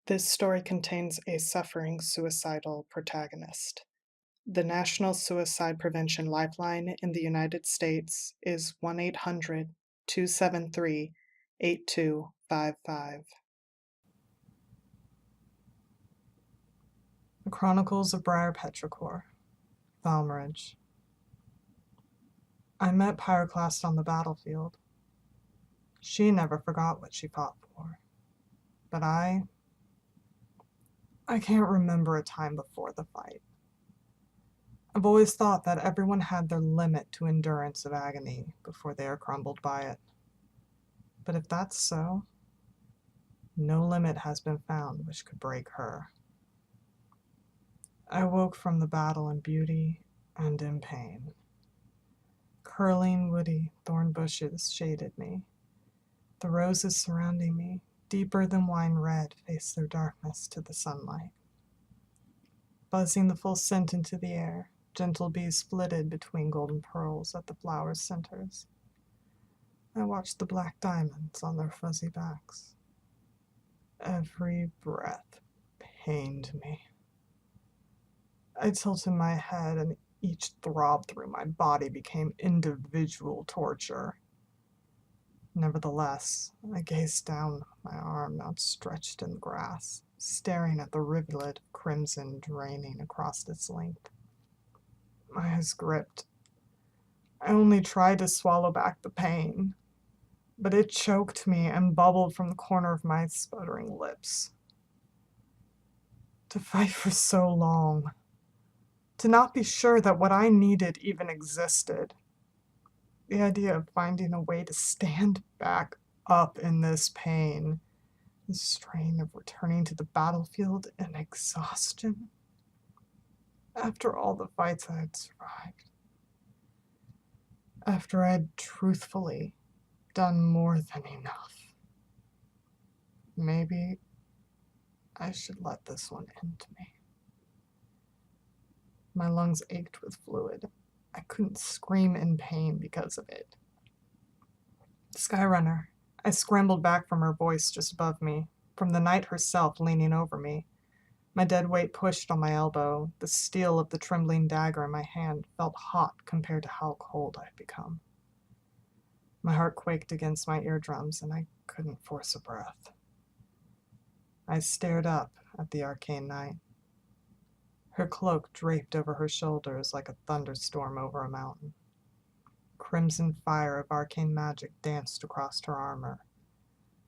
This story contains a suffering suicidal protagonist. The National Suicide Prevention Lifeline in the United States is 1-800-273-8255. The Chronicles of Briar Petrichor, Thaumorrhage. I met Pyroclast on the battlefield. She never forgot what she fought for. But I can't remember a time before the fight. I've always thought that everyone had their limit to endurance of agony before they are crumbled by it. But if that's so, no limit has been found which could break her. I woke from the battle in beauty and in pain. Curling, woody thorn bushes shaded me. The roses surrounding me, deeper than wine red, faced their darkness to the sunlight. Buzzing the full scent into the air, gentle bees flitted between golden pearls at the flowers' centers. I watched the black diamonds on their fuzzy backs. Every breath pained me. I tilted my head, and each throb through my body became individual torture. Nevertheless, I gazed down my arm outstretched in the grass, staring at the rivulet of crimson draining across its length. My eyes gripped. I only tried to swallow back the pain, but it choked me and bubbled from the corner of my sputtering lips. To fight for so long, to not be sure that what I needed even existed. The idea of finding a way to stand back up in this pain, the strain of returning to the battlefield in exhaustion. After all the fights I had survived, after I had truthfully done more than enough, maybe I should let this one end me. My lungs ached with fluid. I couldn't scream in pain because of it. Skyrunner. I scrambled back from her voice just above me, from the night herself leaning over me. My dead weight pushed on my elbow. The steel of the trembling dagger in my hand felt hot compared to how cold I had become. My heart quaked against my eardrums, and I couldn't force a breath. I stared up at the arcane night. Her cloak draped over her shoulders like a thunderstorm over a mountain. Crimson fire of arcane magic danced across her armor,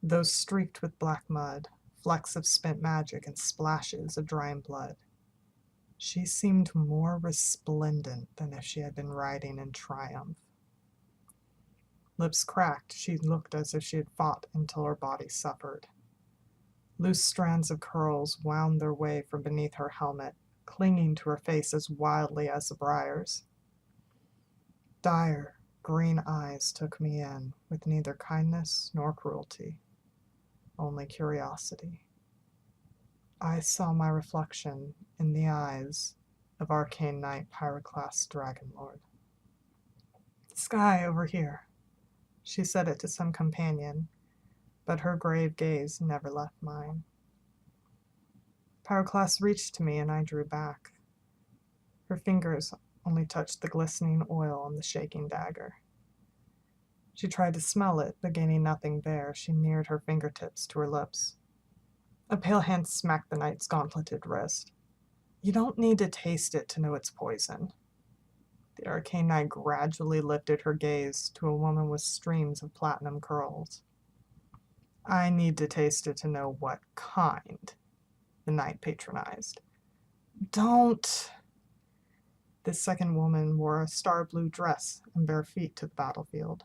those streaked with black mud, flecks of spent magic, and splashes of drying blood. She seemed more resplendent than if she had been riding in triumph. Lips cracked, she looked as if she had fought until her body suffered. Loose strands of curls wound their way from beneath her helmet, clinging to her face as wildly as the briars. Dire, green eyes took me in, with neither kindness nor cruelty, only curiosity. I saw my reflection in the eyes of Arcane Knight Pyroclast Dragonlord. "Sky, over here." She said it to some companion, but her grave gaze never left mine. Pyroclast reached to me, and I drew back. Her fingers only touched the glistening oil on the shaking dagger. She tried to smell it, but gaining nothing there, she neared her fingertips to her lips. A pale hand smacked the knight's gauntleted wrist. "You don't need to taste it to know it's poison." The arcane knight gradually lifted her gaze to a woman with streams of platinum curls. "I need to taste it to know what kind," the knight patronized. "Don't." This second woman wore a star-blue dress and bare feet to the battlefield.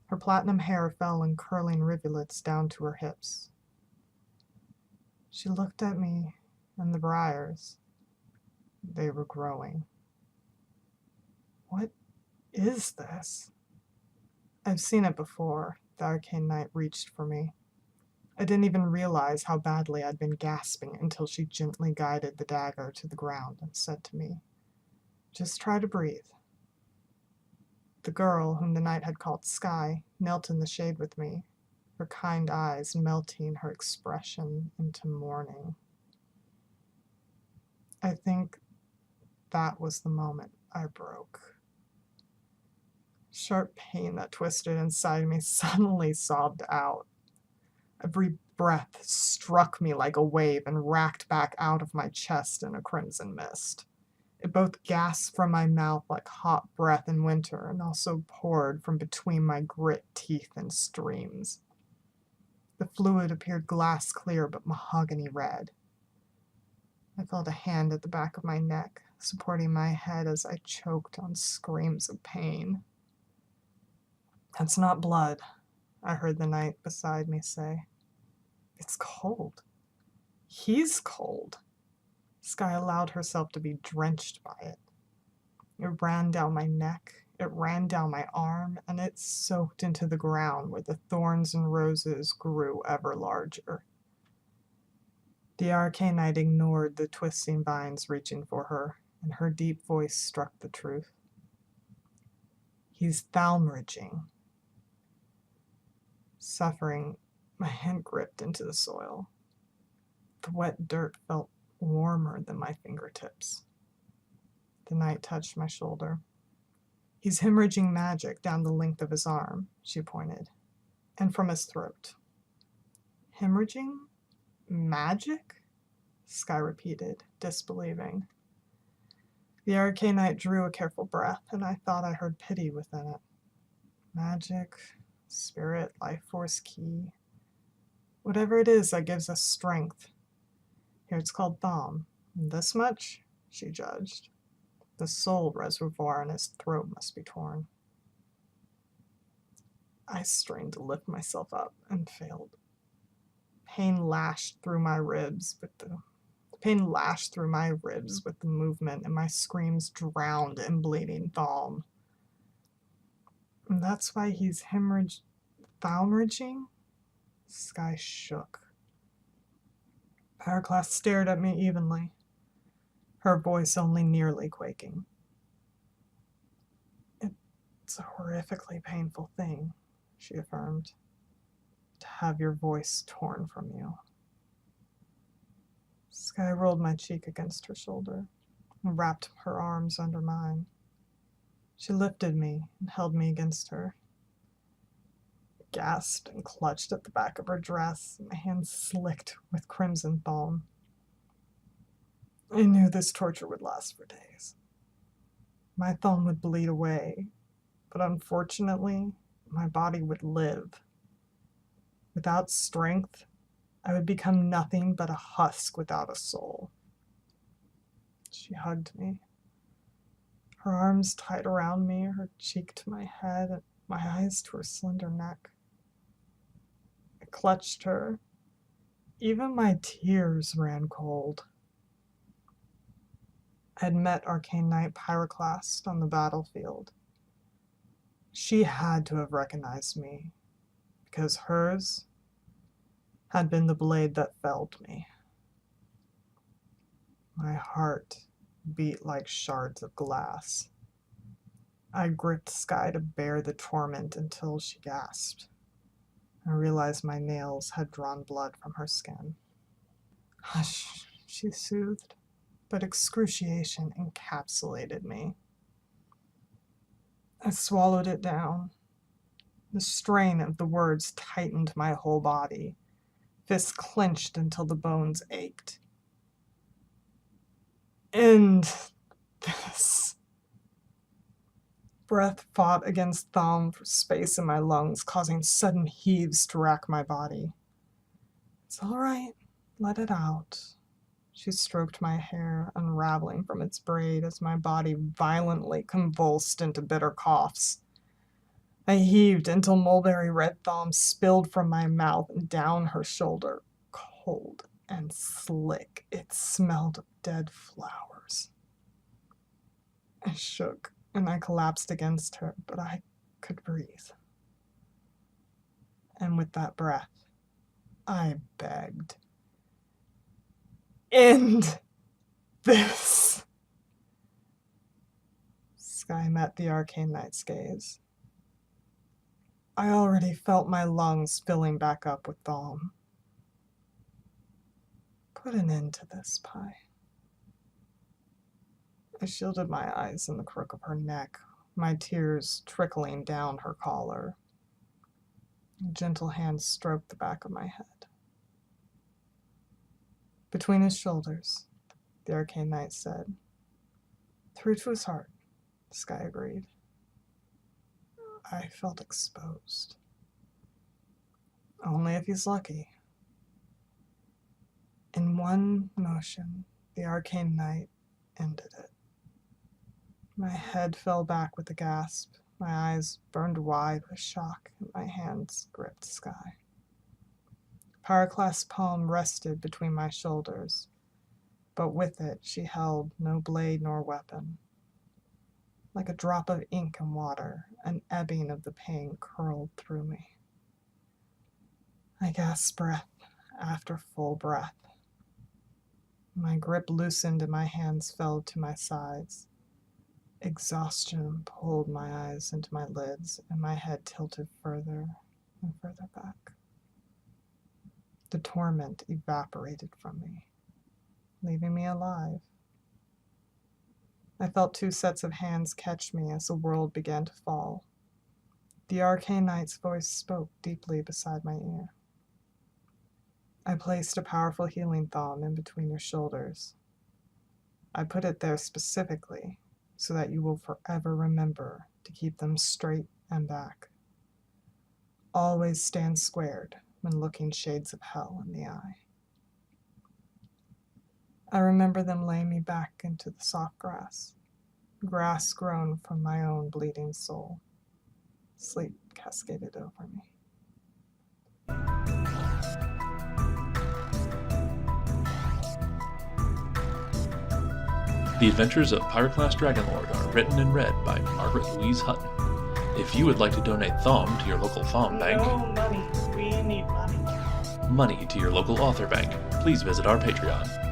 Her platinum hair fell in curling rivulets down to her hips. She looked at me and the briars. They were growing. "What is this?" "I've seen it before." The arcane knight reached for me. I didn't even realize how badly I'd been gasping until she gently guided the dagger to the ground and said to me, "Just try to breathe." The girl, whom the knight had called Sky, knelt in the shade with me. her kind eyes melting her expression into mourning. I think that was the moment I broke. Sharp pain that twisted inside me suddenly sobbed out. Every breath struck me like a wave and racked back out of my chest in a crimson mist. It both gasped from my mouth like hot breath in winter and also poured from between my grit teeth in streams. The fluid appeared glass clear but mahogany red. I felt a hand at the back of my neck, supporting my head as I choked on screams of pain. "That's not blood," I heard the knight beside me say. "It's cold. He's cold." Sky allowed herself to be drenched by it. It ran down my neck, it ran down my arm, and it soaked into the ground where the thorns and roses grew ever larger. The arcane knight ignored the twisting vines reaching for her, and her deep voice struck the truth. "He's Thaumorrhaging." Suffering, my hand gripped into the soil. The wet dirt felt warmer than my fingertips. The knight touched my shoulder. "He's hemorrhaging magic down the length of his arm," she pointed, "and from his throat." "Hemorrhaging? Magic?" Sky repeated, disbelieving. The arcane knight drew a careful breath, and I thought I heard pity within it. Magic, spirit, life force key. Whatever it is that gives us strength. Here it's called Thaum. This much, she judged. The soul reservoir in his throat must be torn. I strained to lift myself up and failed. Pain lashed through my ribs with the movement, and my screams drowned in bleeding Thaum. And that's why he's Thaumorrhaging? Sky shook. Pyroclast stared at me evenly, her voice only nearly quaking. "It's a horrifically painful thing," she affirmed, "to have your voice torn from you." Sky rolled my cheek against her shoulder and wrapped her arms under mine. She lifted me and held me against her. I gasped and clutched at the back of her dress, my hands slicked with crimson Thaum. I knew this torture would last for days. My Thaum would bleed away, but unfortunately, my body would live. Without strength, I would become nothing but a husk without a soul. She hugged me, her arms tight around me, her cheek to my head, and my eyes to her slender neck. I clutched her. Even my tears ran cold. I had met Arcane Knight Pyroclast on the battlefield. She had to have recognized me, because hers had been the blade that felled me. My heart beat like shards of glass. I gripped Sky to bear the torment until she gasped. I realized my nails had drawn blood from her skin. "Hush," she soothed, but excruciation encapsulated me. I swallowed it down. The strain of the words tightened my whole body. Fists clenched until the bones ached. "End this." Breath fought against Thaum for space in my lungs, causing sudden heaves to rack my body. "It's all right. Let it out." She stroked my hair, unraveling from its braid as my body violently convulsed into bitter coughs. I heaved until mulberry red Thaum spilled from my mouth and down her shoulder, cold and slick. It smelled of dead flowers. I shook and I collapsed against her, but I could breathe. And with that breath, I begged, "End this." Sky met the Arcane Knight's gaze. I already felt my lungs filling back up with Thaum. Put an end to this, Pi. I shielded my eyes in the crook of her neck, my tears trickling down her collar. A gentle hand stroked the back of my head. Between his shoulders, the arcane knight said. Through to his heart, the sky agreed. I felt exposed. Only if he's lucky. In one motion, the arcane knight ended it. My head fell back with a gasp. My eyes burned wide with shock, and my hands gripped sky. Pyroclast's palm rested between my shoulders, but with it she held no blade nor weapon. Like a drop of ink in water, an ebbing of the pain curled through me. I gasped breath after full breath. My grip loosened and my hands fell to my sides. Exhaustion pulled my eyes into my lids and my head tilted further and further back. The torment evaporated from me, leaving me alive. I felt two sets of hands catch me as the world began to fall. The arcane knight's voice spoke deeply beside my ear. I placed a powerful healing thumb in between your shoulders. I put it there specifically so that you will forever remember to keep them straight and back. Always stand squared when looking shades of hell in the eye. I remember them laying me back into the soft grass grown from my own bleeding soul. Sleep cascaded over me. The Adventures of Pyroclast Dragonlord are written and read by Margaret Louise Hutton. If you would like to donate Thaum to your local Thaum bank, No money. We need money. money to your local author bank, please visit our Patreon.